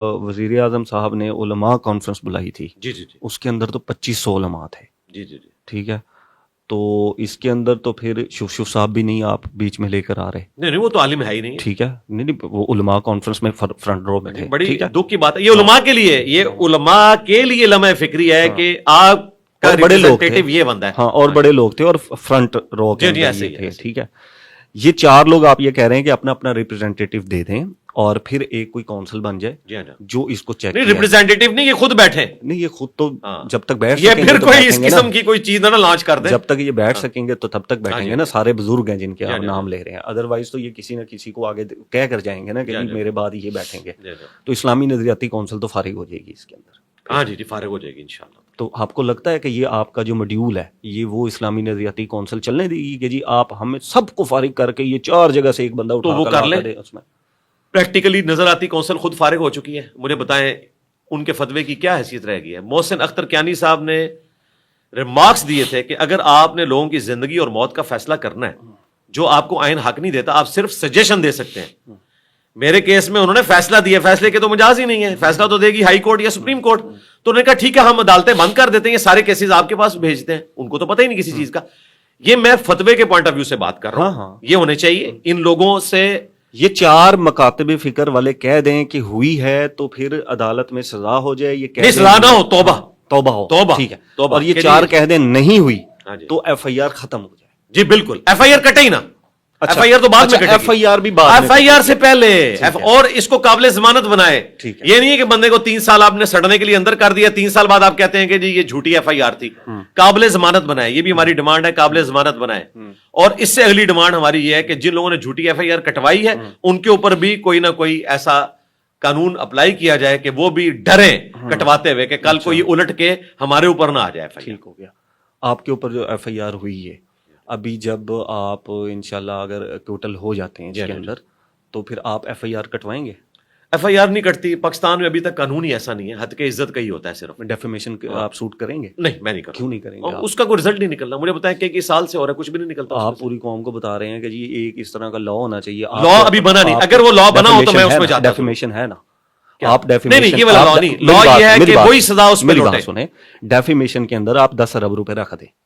وزیر اعظم صاحب نے علماء کانفرنس بلائی تھی، جی جی جی اس کے اندر تو 2500 علماء تھے، جی جی جی ٹھیک ہے، تو اس کے اندر تو پھر شوف صاحب بھی نہیں آپ بیچ میں لے کر آ رہے، نہیں وہ تو عالم ہے ہی نہیں. ٹھیک ہے، نہیں وہ علماء کانفرنس میں فرنٹ رو میں تھے، بڑی ٹھیک ہے، دکھ کی بات ہے یہ علماء کے لیے، یہ علماء کے لیے لمحہ فکری ہے کہ آپ کا اور بڑے لوگ تھے، ریپرزنٹیٹو یہ بندہ ہے. ہاں اور بڑے لوگ تھے اور فرنٹ رو کے جی اندر ایسے یہ ہی تھے، ایسے ہی. ٹھیک ہے. یہ 4 لوگ آپ یہ کہہ رہے ہیں کہ اپنا اپنا ریپرزینٹیٹو دے دیں اور پھر ایک کوئی کونسل بن جائے جی ہاں جو اس کو چیک نہیں کرے. ریپرزینٹیٹو نہیں، یہ خود بیٹھے نہیں یہ خود تو ہاں. جب تک بیٹھ یہ سکیں گے پھر تو کوئی بیٹھیں اس گے نا، قسم کی کوئی چیز نہ لانچ کر دیں. جب تک یہ بیٹھ سکیں گے تو تب تک بیٹھیں گے نا. سارے بزرگ ہیں جن کے آپ نام لے رہے ہیں، ادروائز تو یہ کسی نہ کسی کو آگے کہہ کر جائیں گے نا کہ میرے بعد یہ بیٹھیں گے، تو اسلامی نظریاتی کونسل تو فارغ ہو جائے گی اس کے اندر. ہاں جی جی فارغ ہو جائے گی انشاءاللہ. تو آپ کو لگتا ہے کہ یہ آپ کا جو ماڈیول ہے یہ وہ اسلامی نظریاتی کونسل چلنے دے گی کہ جی آپ ہمیں سب کو فارغ کر کے یہ 4 جگہ سے ایک بندہ تو وہ اٹھا کر لیں. دے اس میں پریکٹیکلی نظر آتی کونسل خود فارغ ہو چکی ہے. مجھے بتائیں ان کے فتوے کی کیا حیثیت رہ گئی ہے؟ محسن اختر کیانی صاحب نے ریمارکس دیے تھے کہ اگر آپ نے لوگوں کی زندگی اور موت کا فیصلہ کرنا ہے، جو آپ کو آئین حق نہیں دیتا، آپ صرف سجیشن دے سکتے ہیں. میرے کیس میں انہوں نے فیصلہ دیا، فیصلے کے تو مجاز ہی نہیں ہے، فیصلہ تو دے گی ہائی کورٹ یا سپریم کورٹ. تو انہوں نے کہا ٹھیک ہے ہم عدالتیں بند کر دیتے ہیں، یہ سارے کیسز آپ کے پاس بھیجتے ہیں. ان کو تو پتہ ہی نہیں کسی چیز کا. یہ میں فتوے کے پوائنٹ آف ویو سے بات کر رہا ہوں. یہ ہونے چاہیے ان لوگوں سے. یہ 4 مکاتب فکر والے کہہ دیں کہ ہوئی ہے تو پھر عدالت میں سزا ہو جائے، یہ کہہ نہیں سزا نہ ہو، توبہ توبہ ہو، توبہ ٹھیک ہے، توبہ. اور یہ 4 کہہ دیں نہیں ہوئی جی. تو ایف آئی آر ختم ہو جائے. جی بالکل، ایف آئی آر کٹے ہی نا. ایف آئی آر تو بعد میں کٹے گی، ایف آئی آر بھی بعد میں، ایف آئی آر سے پہلے اور اس کو قابل ضمانت بنائے. یہ نہیں ہے کہ بندے کو 3 سال آپ نے سڑنے کے لیے اندر کر دیا، 3 سال بعد آپ کہتے ہیں کہ جی یہ جھوٹی ایف آئی آر تھی. قابل ضمانت بنائے، یہ بھی ہماری ڈیمانڈ ہے، قابل ضمانت بنائے. اور اس سے اگلی ڈیمانڈ ہماری یہ ہے کہ جن لوگوں نے جھوٹی ایف آئی آر کٹوائی ہے ان کے اوپر بھی کوئی نہ کوئی ایسا قانون اپلائی کیا جائے کہ وہ بھی ڈریں کٹواتے ہوئے کہ کل کو یہ الٹ کے ہمارے اوپر نہ آ جائے. ٹھیک ہو گیا. آپ کے اوپر جو ایف آئی آر ہوئی ہے، ابھی جب آپ انشاءاللہ اگر ٹوٹل ہو جاتے ہیں اس کے اندر تو پھر آپ ایف آئی آر کٹوائیں گے؟ ایف آئی آر نہیں کٹتی پاکستان میں، ابھی تک قانون ہی ایسا نہیں ہے. حد کے عزت کا ہی ہوتا ہے صرف. ڈیفیمیشن آپ سوٹ کریں گے؟ نہیں میں نہیں کروں. کیوں نہیں کریں گے؟ اس کا کوئی رزلٹ نہیں نکلنا. مجھے بتائیں کہ سال سے ہو رہا ہے کچھ بھی نہیں نکلتا. آپ پوری قوم کو بتا رہے ہیں کہ جی ایک اس طرح کا لا ہونا چاہیے. لا ابھی بنا نہیں، اگر وہ لا بنا ہو تو میں اس میں جاتا. ڈیفیمیشن ہے نا، آپ نہیں یہ والا لا نہیں، لا یہ ہے کہ وہی سزا اس میں لوٹے. سنیں، ڈیفیمیشن کے اندر آپ 10 ارب روپے رکھ دیں،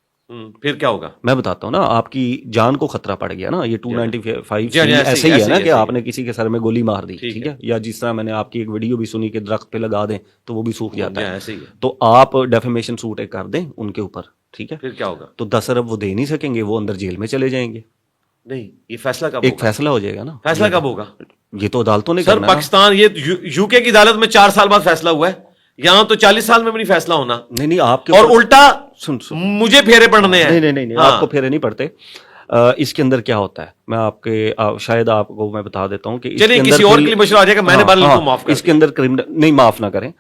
پھر کیا ہوگا میں بتاتا ہوں نا. آپ کی جان کو خطرہ پڑ گیا نا. یہ 295 ایسے ہی ہے نا کہ آپ نے کسی کے سر میں گولی مار دی، ٹھیک ہے، یا جس طرح میں نے آپ کی ایک ویڈیو بھی سنی کہ درخت پہ لگا دیں تو وہ بھی سوکھ جاتا ہے. تو آپ ڈیفیمیشن سوٹ ایک کر دیں ان کے اوپر، ٹھیک ہے، پھر کیا ہوگا؟ تو 10 ارب وہ دے نہیں سکیں گے، وہ اندر جیل میں چلے جائیں گے. نہیں یہ فیصلہ کب ایک فیصلہ ہو جائے گا نا. فیصلہ کب ہوگا؟ یہ تو عدالتوں نے سر پاکستان، یہ یو کے کی عدالت میں 4 سال بعد فیصلہ ہوا ہے، یہاں تو 40 سال میں بھی نہیں فیصلہ ہونا. نہیں آپ کے اور الٹا مجھے پھیرے پڑنے ہیں. نہیں آپ کو پھیرے نہیں پڑتے. اس کے اندر کیا ہوتا ہے میں آپ کے شاید آپ کو میں بتا دیتا ہوں کہ چلیے کسی اور کے لیے مشورہ آ جائے گا. میں نے معاف کر اس کے اندر نہیں معاف نہ کریں.